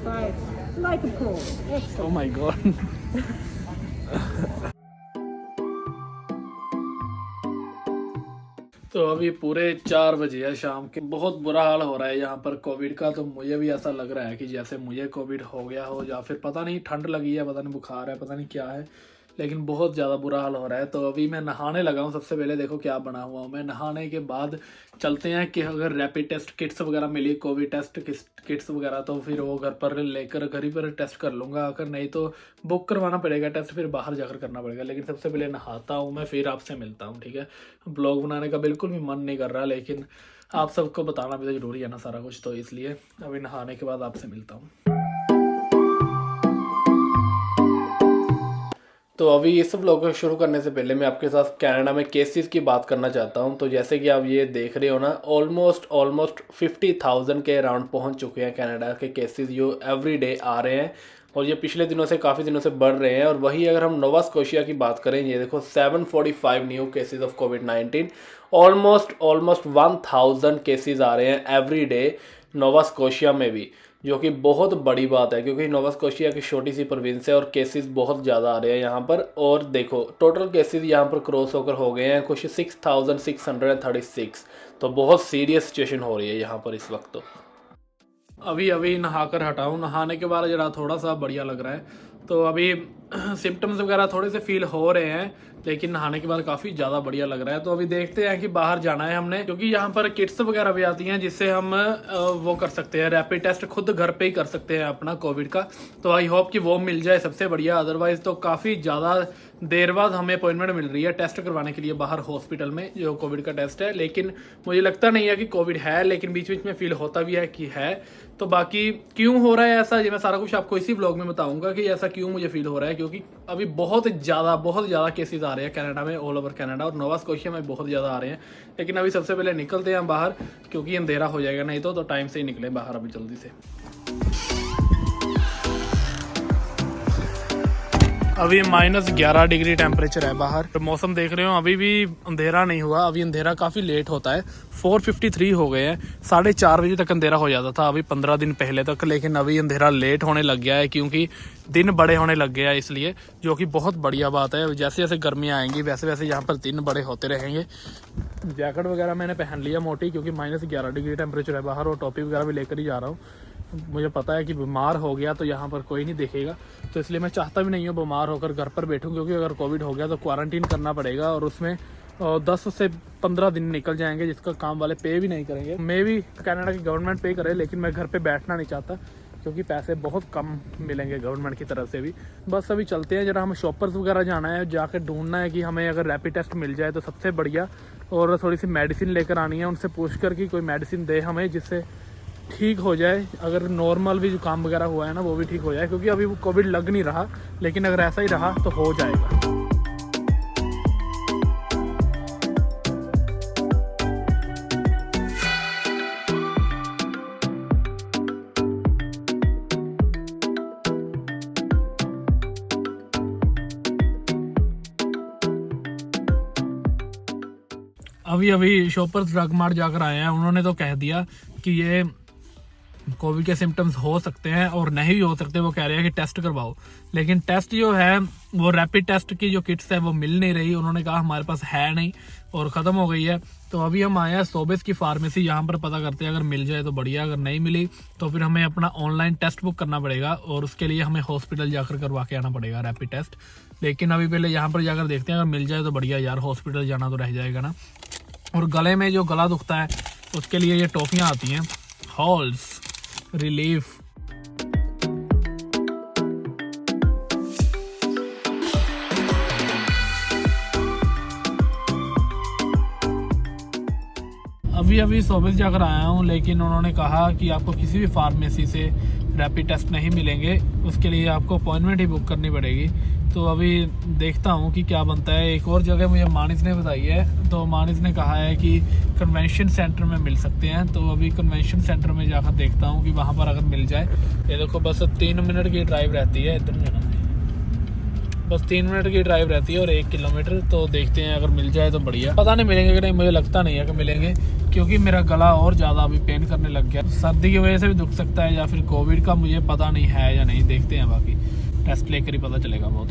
5. Like a pro. Excellent. Oh my god. तो अभी पूरे 4 बजे है शाम के। बहुत बुरा हाल हो रहा है यहाँ पर कोविड का। तो मुझे भी ऐसा लग रहा है कि जैसे मुझे कोविड हो गया हो, या फिर पता नहीं ठंड लगी है, पता नहीं बुखार है, पता नहीं क्या है, लेकिन बहुत ज़्यादा बुरा हाल हो रहा है। तो अभी मैं नहाने लगा हूँ। सबसे पहले देखो क्या बना हुआ हूँ मैं। नहाने के बाद चलते हैं कि अगर रैपिड टेस्ट किट्स वगैरह मिली, कोविड टेस्ट किट्स वगैरह, तो फिर वो घर पर लेकर घर ही पर टेस्ट कर लूँगा। अगर नहीं तो बुक करवाना पड़ेगा टेस्ट, फिर बाहर जाकर करना पड़ेगा। लेकिन सबसे पहले नहाता हूँ मैं, फिर आपसे मिलता हूँ, ठीक है। ब्लॉग बनाने का बिल्कुल भी मन नहीं कर रहा, लेकिन आप सबको बताना भी तो ज़रूरी है ना सारा कुछ, तो इसलिए अभी नहाने के बाद आपसे मिलता हूँ। तो अभी इस व्लॉग को शुरू करने से पहले मैं आपके साथ कनाडा में केसेस की बात करना चाहता हूं। तो जैसे कि आप ये देख रहे हो ना, ऑलमोस्ट 50,000 के अराउंड पहुंच चुके हैं कनाडा के केसेस, जो एवरी डे आ रहे हैं, और ये पिछले दिनों से काफ़ी दिनों से बढ़ रहे हैं। और वही अगर हम नोवा स्कोशिया की बात करें, ये देखो 745 न्यू केसेस ऑफ कोविड-19, ऑलमोस्ट 1000 केसेस आ रहे हैं एवरी डे नोवा स्कोशिया में भी, जो कि बहुत बड़ी बात है क्योंकि नोवा स्कोशिया की छोटी सी प्रोविंस है और केसेस बहुत ज़्यादा आ रहे हैं यहाँ पर। और देखो टोटल केसेस यहाँ पर क्रॉस होकर हो गए हैं कुछ 6636। तो बहुत सीरियस सिचुएशन हो रही है यहाँ पर इस वक्त। तो अभी नहाकर हटाऊँ, नहाने के बाद जरा थोड़ा सा बढ़िया लग रहा है। तो अभी सिम्टम्स वगैरह थोड़े से फील हो रहे हैं, लेकिन नहाने के बाद काफ़ी ज़्यादा बढ़िया लग रहा है। तो अभी देखते हैं कि बाहर जाना है हमने, क्योंकि यहाँ पर किट्स वगैरह भी आती हैं जिससे हम वो कर सकते हैं, रैपिड टेस्ट खुद घर पे ही कर सकते हैं अपना कोविड का। तो आई होप कि वो मिल जाए, सबसे बढ़िया। अदरवाइज़ तो काफ़ी ज़्यादा देर बाद हमें अपॉइंटमेंट मिल रही है टेस्ट करवाने के लिए बाहर हॉस्पिटल में, जो कोविड का टेस्ट है। लेकिन मुझे लगता नहीं है कि कोविड है, लेकिन बीच बीच में फील होता भी है कि है। तो बाकी क्यों हो रहा है ऐसा, ये मैं सारा कुछ आपको इसी व्लॉग में बताऊंगा कि ऐसा क्यों मुझे फील हो रहा है। क्योंकि अभी बहुत ज़्यादा केसेस आ रहे हैं कनाडा में, ऑल ओवर कनाडा, और नोवा स्कोशिया में बहुत ज़्यादा आ रहे हैं। लेकिन अभी सबसे पहले निकलते हैं बाहर, क्योंकि अंधेरा हो जाएगा नहीं तो टाइम से ही निकले बाहर अभी जल्दी से। अभी -11 डिग्री टेम्परेचर है बाहर। तो मौसम देख रहे हो, अभी भी अंधेरा नहीं हुआ। अभी अंधेरा काफ़ी लेट होता है, 4:53 हो गए हैं। 4:30 बजे तक अंधेरा हो जाता था अभी 15 दिन पहले तक, लेकिन अभी अंधेरा लेट होने लग गया है क्योंकि दिन बड़े होने लग गया है इसलिए, जो कि बहुत बढ़िया बात है। जैसे जैसे गर्मियाँ आएंगी वैसे वैसे यहाँ पर दिन बड़े होते रहेंगे। जैकेट वगैरह मैंने पहन लिया मोटी, क्योंकि -11 डिग्री टेम्परेचर है बाहर, और टोपी वगैरह भी लेकर ही जा रहा हूँ। मुझे पता है कि बीमार हो गया तो यहाँ पर कोई नहीं देखेगा, तो इसलिए मैं चाहता भी नहीं हूँ बीमार होकर घर पर बैठूँ, क्योंकि अगर कोविड हो गया तो क्वारंटीन करना पड़ेगा, और उसमें 10 से 15 दिन निकल जाएंगे, जिसका काम वाले पे भी नहीं करेंगे। मैं भी कनाडा की गवर्नमेंट पे करे, लेकिन मैं घर पे बैठना नहीं चाहता क्योंकि पैसे बहुत कम मिलेंगे गवर्नमेंट की तरफ से भी। बस अभी चलते हैं, जरा हमें शॉपर्स वगैरह जाना है, जाकर ढूंढना है कि हमें अगर रैपिड टेस्ट मिल जाए तो सबसे बढ़िया, और थोड़ी सी मेडिसिन लेकर आनी है, उनसे पूछ कर कि कोई मेडिसिन दे हमें जिससे ठीक हो जाए। अगर नॉर्मल भी जुकाम वगैरह हुआ है ना वो भी ठीक हो जाए, क्योंकि अभी वो कोविड लग नहीं रहा, लेकिन अगर ऐसा ही रहा तो हो जाएगा। अभी शॉपर्स ड्रग मार्ट जाकर आए हैं। उन्होंने तो कह दिया कि ये कोविड के सिम्टम्स हो सकते हैं और नहीं भी हो सकते। वो कह रहे हैं कि टेस्ट करवाओ, लेकिन टेस्ट जो है वो रैपिड टेस्ट की जो किट्स है वो मिल नहीं रही। उन्होंने कहा हमारे पास है नहीं और ख़त्म हो गई है। तो अभी हम आए हैं सोबेस की फार्मेसी, यहाँ पर पता करते हैं, अगर मिल जाए तो बढ़िया, अगर नहीं मिली तो फिर हमें अपना ऑनलाइन टेस्ट बुक करना पड़ेगा, और उसके लिए हमें हॉस्पिटल जाकर करवा के आना पड़ेगा रैपिड टेस्ट। लेकिन अभी पहले यहाँ पर जाकर देखते हैं, अगर मिल जाए तो बढ़िया यार, हॉस्पिटल जाना तो रह जाएगा ना। और गले में जो गला दुखता है उसके लिए ये टॉफियाँ आती हैं, हॉल्स रिलीफ। अभी सोबेस जाकर आया हूँ, लेकिन उन्होंने कहा कि आपको किसी भी फार्मेसी से रैपिड टेस्ट नहीं मिलेंगे, उसके लिए आपको अपॉइंटमेंट ही बुक करनी पड़ेगी। तो अभी देखता हूँ कि क्या बनता है। एक और जगह मुझे मानिस ने बताई है, तो मानिस ने कहा है कि कन्वेंशन सेंटर में मिल सकते हैं। तो अभी कन्वेंशन सेंटर में जाकर देखता हूँ कि वहाँ पर अगर मिल जाए। ये देखो बस 3 मिनट की ड्राइव रहती है, इधर जाना बस 3 मिनट की ड्राइव रहती है और 1 किलोमीटर, तो देखते हैं अगर मिल जाए तो बढ़िया। पता नहीं मिलेंगे कि नहीं, मुझे लगता नहीं है कि मिलेंगे, क्योंकि मेरा गला और ज़्यादा अभी पेन करने लग गया। सर्दी की वजह से भी दुख सकता है या फिर कोविड का, मुझे पता नहीं है या नहीं, देखते हैं, बाकी टेस्ट लेकर ही पता चलेगा वो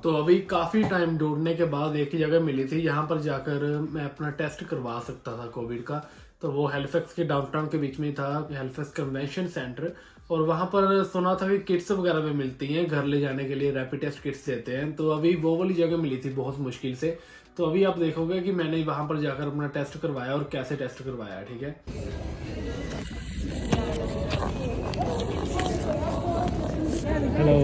तो अभी काफ़ी टाइम ढूंढने के बाद एक ही जगह मिली थी, यहाँ पर जाकर मैं अपना टेस्ट करवा सकता था कोविड का। तो वो हेलिफैक्स के डाउनटाउन के बीच में ही था, हेलिफैक्स कन्वेंशन सेंटर, और वहाँ पर सुना था कि किट्स वगैरह भी मिलती हैं घर ले जाने के लिए, रैपिड टेस्ट किट्स देते हैं। तो अभी वो वाली जगह मिली थी बहुत मुश्किल से। तो अभी आप देखोगे कि मैंने वहाँ पर जाकर अपना टेस्ट करवाया और कैसे टेस्ट करवाया, ठीक है। Hello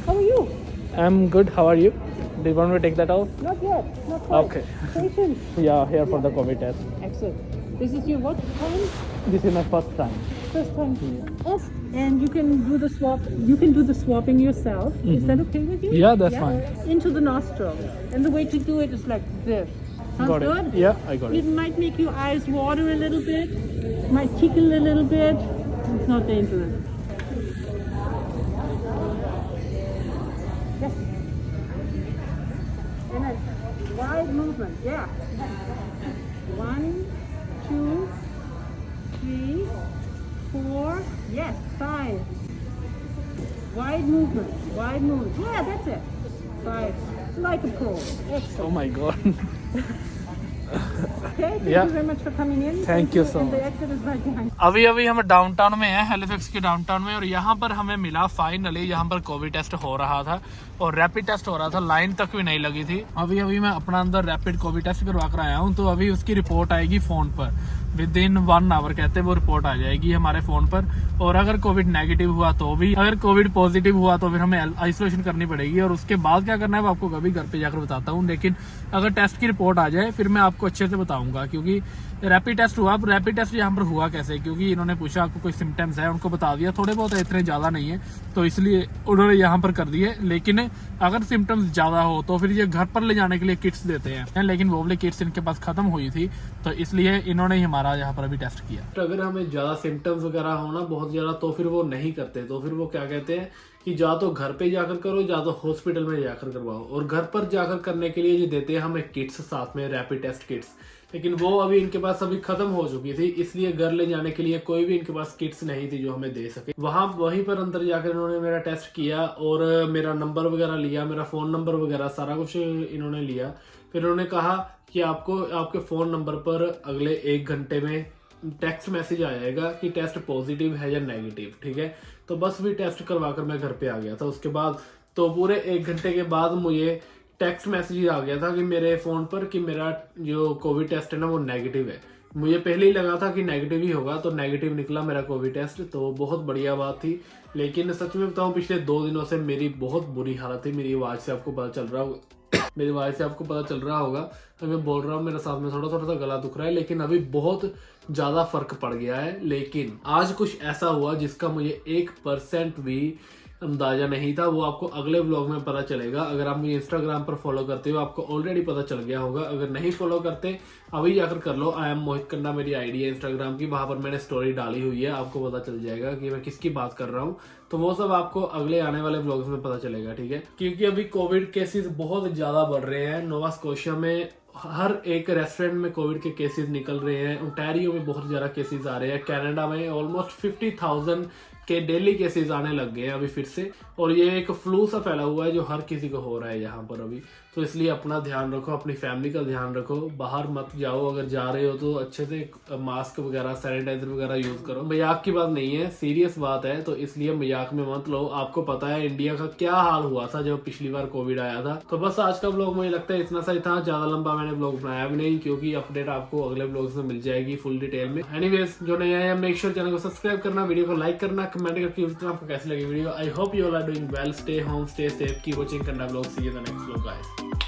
How are you? I'm good. How are you? Do you want me to take that off? Not yet. Not quite. Okay. Patience. Yeah, here for the COVID test. Excellent. This is your what time? This is my first time. First time. Yes. And you can do the swab. You can do the swabbing yourself. Is that okay with you? Yeah, that's fine. Into the nostril. And the way to do it is like this. Sounds Got it. good? Yeah, I got It it. might make your eyes water a little bit. Might tickle a little bit. It's not dangerous. Yes. And a wide movement. Yeah. 1, 2, 3, 4. Yes. 5. Wide movement. Wide movement. Yeah, that's it. 5. Like a pro. Excellent. Oh my God. Okay. Thank Yeah. you very much for coming in. Thank you so And the much. exit is right behind. अभी हम downtown में हैं, हेलिफैक्स के downtown में, और यहाँ पर हमें मिला फाइनली, यहाँ पर कोविड टेस्ट हो रहा था और रैपिड टेस्ट हो रहा था, लाइन तक भी नहीं लगी थी। अभी मैं अपना अंदर रैपिड कोविड टेस्ट करवा कर आया हूँ, तो अभी उसकी रिपोर्ट आएगी फ़ोन पर, विद इन 1 आवर कहते हैं वो रिपोर्ट आ जाएगी हमारे फ़ोन पर। और अगर कोविड नेगेटिव हुआ तो भी, अगर कोविड पॉजिटिव हुआ तो फिर हमें आइसोलेशन करनी पड़ेगी, और उसके बाद क्या करना है वो आपको कभी घर पे जाकर बताता हूँ। लेकिन अगर टेस्ट की रिपोर्ट आ जाए फिर मैं आपको अच्छे से बताऊंगा, क्योंकि रैपिड टेस्ट हुआ। अब रैपिड टेस्ट यहाँ पर हुआ कैसे, क्योंकि इन्होंने पूछा आपको कोई सिम्टम्स है, उनको बता दिया, थोड़े बहुत है, इतने ज़्यादा नहीं है, तो इसलिए उन्होंने यहाँ पर कर दिए। लेकिन अगर सिम्टम्स ज़्यादा हो तो फिर ये घर पर ले जाने के लिए किट्स देते हैं, लेकिन वो वाली किट्स इनके पास खत्म हुई थी, तो इसलिए इन्होंने हमारा यहाँ पर अभी टेस्ट किया। तो अगर हमें ज़्यादा सिम्टम्स वगैरह होना बहुत ज़्यादा, तो फिर वो नहीं करते, तो फिर वो क्या कहते हैं कि जा तो घर पे जाकर करो, या तो हॉस्पिटल में जाकर करवाओ। और घर पर जाकर करने के लिए ये देते हैं हमें किट्स साथ में, रैपिड टेस्ट किट्स, लेकिन वो अभी इनके पास अभी खत्म हो चुकी थी, इसलिए घर ले जाने के लिए कोई भी इनके पास किट्स नहीं थी जो हमें दे सके। वहीं पर अंदर जाकर इन्होंने मेरा टेस्ट किया और मेरा नंबर वगैरह लिया, मेरा फ़ोन नंबर वगैरह सारा कुछ इन्होंने लिया। फिर उन्होंने कहा कि आपको आपके फ़ोन नंबर पर अगले 1 घंटे में टेक्स्ट मैसेज आ जाएगा कि टेस्ट पॉजिटिव है या नेगेटिव, ठीक है। तो बस भी टेस्ट करवा कर मैं घर पे आ गया था। उसके बाद तो पूरे 1 घंटे के बाद मुझे टेक्स्ट मैसेज आ गया था कि मेरे फ़ोन पर कि मेरा जो कोविड टेस्ट है ना वो नेगेटिव है। मुझे पहले ही लगा था कि नेगेटिव ही होगा, तो नेगेटिव निकला मेरा कोविड टेस्ट, तो बहुत बढ़िया बात थी। लेकिन सच में बताऊं, पिछले 2 दिनों से मेरी बहुत बुरी हालत थी। मेरी आवाज़ से आपको पता चल रहा होगा, मेरी आवाज़ से आपको पता चल रहा होगा तो मैं बोल रहा हूँ, मेरे साथ में थोड़ा थोड़ा सा गला दुख रहा है, लेकिन अभी बहुत ज़्यादा फर्क पड़ गया है। लेकिन आज कुछ ऐसा हुआ जिसका मुझे 1% भी अंदाजा नहीं था, वो आपको अगले व्लॉग में पता चलेगा। अगर आप मुझे इंस्टाग्राम पर फॉलो करते हो आपको ऑलरेडी पता चल गया होगा, अगर नहीं फॉलो करते अभी जाकर कर लो। आई एम मोहित कन्ना मेरी आईडी है इंस्टाग्राम की, वहां पर मैंने स्टोरी डाली हुई है, आपको पता चल जाएगा कि मैं किसकी बात कर रहा हूँ। तो वो सब आपको अगले आने वाले व्लॉग्स में पता चलेगा, ठीक है। क्योंकि अभी कोविड केसेस बहुत ज्यादा बढ़ रहे हैं। नोवा स्कोशिया में हर एक रेस्टोरेंट में कोविड के केसेस निकल रहे हैं, ओंटारियो में बहुत ज़्यादा केसेस आ रहे हैं, कनाडा में ऑलमोस्ट 50,000 के डेली केसेस आने लग गए हैं अभी फिर से। और ये एक फ्लू सा फैला हुआ है जो हर किसी को हो रहा है यहाँ पर अभी। तो इसलिए अपना ध्यान रखो, अपनी फैमिली का ध्यान रखो, बाहर मत जाओ, अगर जा रहे हो तो अच्छे से मास्क वगैरह सैनिटाइजर वगैरह यूज करो। मजाक की बात नहीं है, सीरियस बात है, तो इसलिए मजाक में मत लो। आपको पता है इंडिया का क्या हाल हुआ था जब पिछली बार कोविड आया था। तो बस आज का व्लॉग मुझे लगता है इतना सा ही था, ज्यादा लंबा मैंने व्लॉग बनाया भी नहीं, क्योंकि अपडेट आपको अगले व्लॉग्स में मिल जाएगी फुल डिटेल में। एनीवेज, जो नया है मेक श्योर चैनल को सब्सक्राइब करना, वीडियो को लाइक करना, कमेंट करके आपको कैसी लगी video. I hope you all are doing well, stay home, stay safe, keep watching Kanna vlog, see you in the next vlog guys.